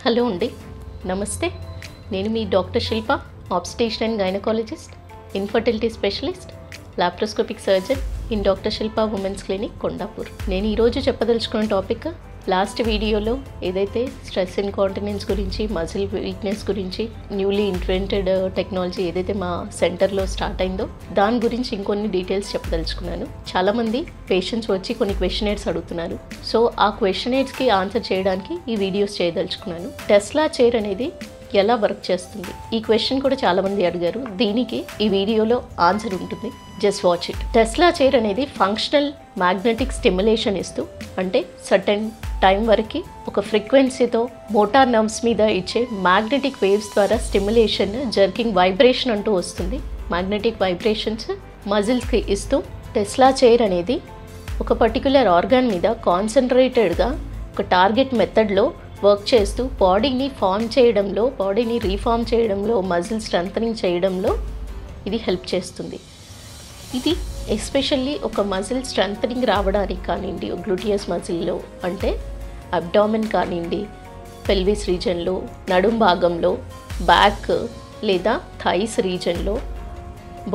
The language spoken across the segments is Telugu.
హలో అండి, నమస్తే. నేను మీ doctor Shilpa, obstetrician and gynaecologist, infertility specialist, laparoscopic surgeon in doctor Shilpa women's clinic, Kondapur. నేను ఈరోజు చెప్పదలుచుకున్న టాపిక్ లాస్ట్ వీడియోలో ఏదైతే స్ట్రెస్ ఇన్కాంటినెన్స్ గురించి, మజిల్ వీక్నెస్ గురించి, న్యూలీ ఇన్వెంటెడ్ టెక్నాలజీ ఏదైతే మా సెంటర్లో స్టార్ట్ అయిందో దాని గురించి ఇంకొన్ని డీటెయిల్స్ చెప్పదలుచుకున్నాను. చాలామంది పేషెంట్స్ వచ్చి కొన్ని క్వశ్చనేట్స్ అడుగుతున్నారు. సో ఆ క్వశ్చనేట్స్కి ఆన్సర్ చేయడానికి ఈ వీడియోస్ చేయదలుచుకున్నాను. టెస్లా చైర్ అనేది ఎలా వర్క్ చేస్తుంది, ఈ క్వశ్చన్ కూడా చాలామంది అడిగారు. దీనికి ఈ వీడియోలో ఆన్సర్ ఉంటుంది, just watch it. Tesla chair అనేది ఫంక్షనల్ మ్యాగ్నెటిక్ స్టిమ్యులేషన్ ఇస్తూ, అంటే సర్టెన్ టైం వరకు ఒక ఫ్రీక్వెన్సీతో మోటార్ నర్వ్స్ మీద ఇచ్చే మ్యాగ్నెటిక్ వేవ్స్ ద్వారా స్టిమ్యులేషన్, జర్కింగ్, వైబ్రేషన్ అంటూ వస్తుంది. మ్యాగ్నెటిక్ వైబ్రేషన్స్ మజిల్స్కి ఇస్తూ టెస్లా చైర్ అనేది ఒక పర్టిక్యులర్ ఆర్గాన్ మీద కాన్సన్ట్రేటెడ్గా ఒక టార్గెట్ మెథడ్లో వర్క్ చేస్తూ బాడీని ఫామ్ చేయడంలో, బాడీని రీఫార్మ్ చేయడంలో, మజిల్ స్ట్రెంథనింగ్ చేయడంలో ఇది హెల్ప్ చేస్తుంది. ఇది ఎస్పెషల్లీ ఒక మజిల్ స్ట్రెంథనింగ్ రావడానికి కానివ్వండి, గ్లూటియస్ మజిల్లో అంటే అబ్డామిన్ కానివ్వండి, పెల్విస్ రీజన్లో, నడుం భాగంలో, బ్యాక్ లేదా థైస్ రీజన్లో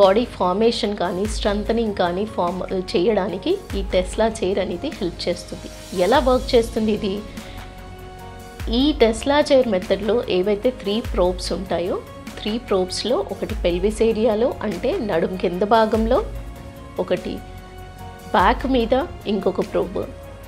బాడీ ఫార్మేషన్ కానీ స్ట్రెంథనింగ్ కానీ ఫామ్ చేయడానికి ఈ టెస్లా చైర్ అనేది హెల్ప్ చేస్తుంది. ఎలా వర్క్ చేస్తుంది ఇది? ఈ టెస్లా చైర్ మెథడ్లో ఏవైతే 3 ప్రోబ్స్ ఉంటాయో, 3 ప్రోబ్స్లో ఒకటి పెల్విస్ ఏరియాలో అంటే నడుం కింద భాగంలో, ఒకటి బ్యాక్ మీద, ఇంకొక ప్రోబ్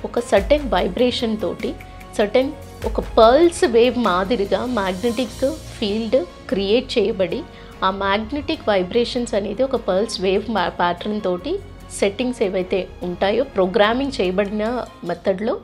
ఒక సర్టెన్ వైబ్రేషన్ తోటి, సర్టెన్ ఒక పల్స్ వేవ్ మాదిరిగా మ్యాగ్నెటిక్ ఫీల్డ్ క్రియేట్ చేయబడి, ఆ మ్యాగ్నెటిక్ వైబ్రేషన్స్ అనేది ఒక పల్స్ వేవ్ ప్యాటర్న్ తోటి సెట్టింగ్స్ ఏవైతే ఉంటాయో ప్రోగ్రామింగ్ చేయబడిన మెథడ్లో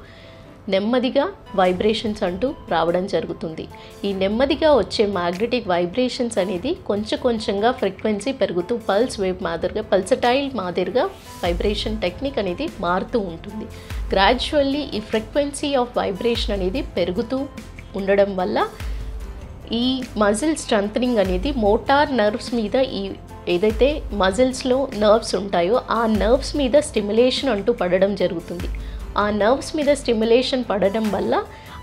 నెమ్మదిగా వైబ్రేషన్స్ అంటూ రావడం జరుగుతుంది. ఈ నెమ్మదిగా వచ్చే మ్యాగ్నెటిక్ వైబ్రేషన్స్ అనేది కొంచెం కొంచెంగా ఫ్రీక్వెన్సీ పెరుగుతూ పల్స్ వేవ్ మాదిరిగా, పల్సటైల్ మాదిరిగా వైబ్రేషన్ టెక్నిక్ అనేది మారుతూ ఉంటుంది. గ్రాడ్యువల్లీ ఈ ఫ్రీక్వెన్సీ ఆఫ్ వైబ్రేషన్ అనేది పెరుగుతూ ఉండడం వల్ల ఈ మజిల్ స్ట్రెంథనింగ్ అనేది మోటార్ నర్వ్స్ మీద, ఈ ఏదైతే మజిల్స్లో నర్వ్స్ ఉంటాయో ఆ నర్వ్స్ మీద స్టిమ్యులేషన్ అంటూ పడడం జరుగుతుంది. ఆ నర్వ్స్ మీద స్టిమ్యులేషన్ పడడం వల్ల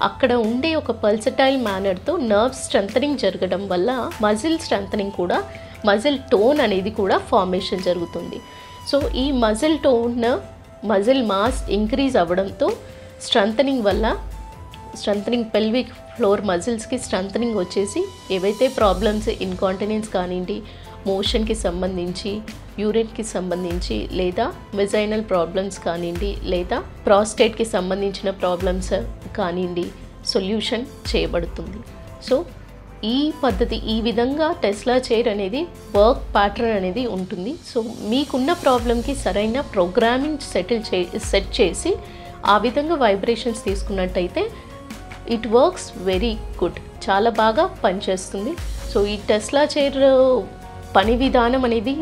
అక్కడ ఉండే ఒక పల్సటైల్ మేనర్తో నర్వ్స్ స్ట్రెంథనింగ్ జరగడం వల్ల మజిల్ స్ట్రెంథనింగ్ కూడా, మజిల్ టోన్ అనేది కూడా ఫార్మేషన్ జరుగుతుంది. సో ఈ muscle tone, muscle mass increase అవ్వడంతో స్ట్రెంథనింగ్ వల్ల, స్ట్రెంథనింగ్ పెల్విక్ ఫ్లోర్ మజిల్స్కి స్ట్రెంథనింగ్ వచ్చేసి ఏవైతే ప్రాబ్లమ్స్ ఇన్కాంటినెన్స్ కానివ్వండి, మోషన్కి సంబంధించి, యూరిన్కి సంబంధించి, లేదా వెజైనల్ ప్రాబ్లమ్స్ కానివ్వండి, లేదా ప్రాస్టేట్కి సంబంధించిన ప్రాబ్లమ్స్ కానివ్వండి, సొల్యూషన్ చేయబడుతుంది. సో ఈ పద్ధతి, ఈ విధంగా టెస్లా చైర్ అనేది వర్క్ ప్యాటర్న్ అనేది ఉంటుంది. సో మీకున్న ప్రాబ్లంకి సరైన ప్రోగ్రామింగ్ సెట్ చేసి ఆ విధంగా వైబ్రేషన్స్ తీసుకున్నట్టయితే ఇట్ వర్క్స్ వెరీ గుడ్, చాలా బాగా పనిచేస్తుంది. సో ఈ టెస్లా చైర్ పని విధానం అనేది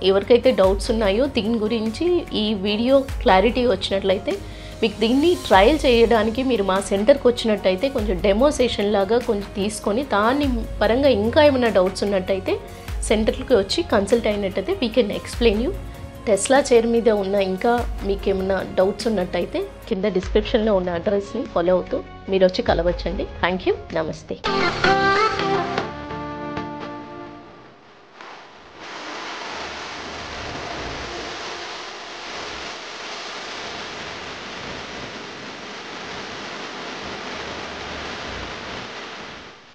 ఎవరికైతే డౌట్స్ ఉన్నాయో దీని గురించి ఈ వీడియో క్లారిటీ వచ్చినట్లయితే మీకు దీన్ని ట్రయల్ చేయడానికి మీరు మా సెంటర్కి వచ్చినట్టయితే కొంచెం డెమో సెషన్ లాగా కొంచెం తీసుకొని దాని పరంగా ఇంకా ఏమైనా డౌట్స్ ఉన్నట్టయితే సెంటర్కి వచ్చి కన్సల్ట్ అయినట్టయితే we can explain you. Tesla chair మీద ఉన్న ఇంకా మీకు ఏమైనా డౌట్స్ ఉన్నట్టయితే కింద డిస్క్రిప్షన్లో ఉన్న అడ్రస్ని ఫాలో అవుతూ మీరు వచ్చి కలవచ్చండి. థ్యాంక్ యూ, నమస్తే.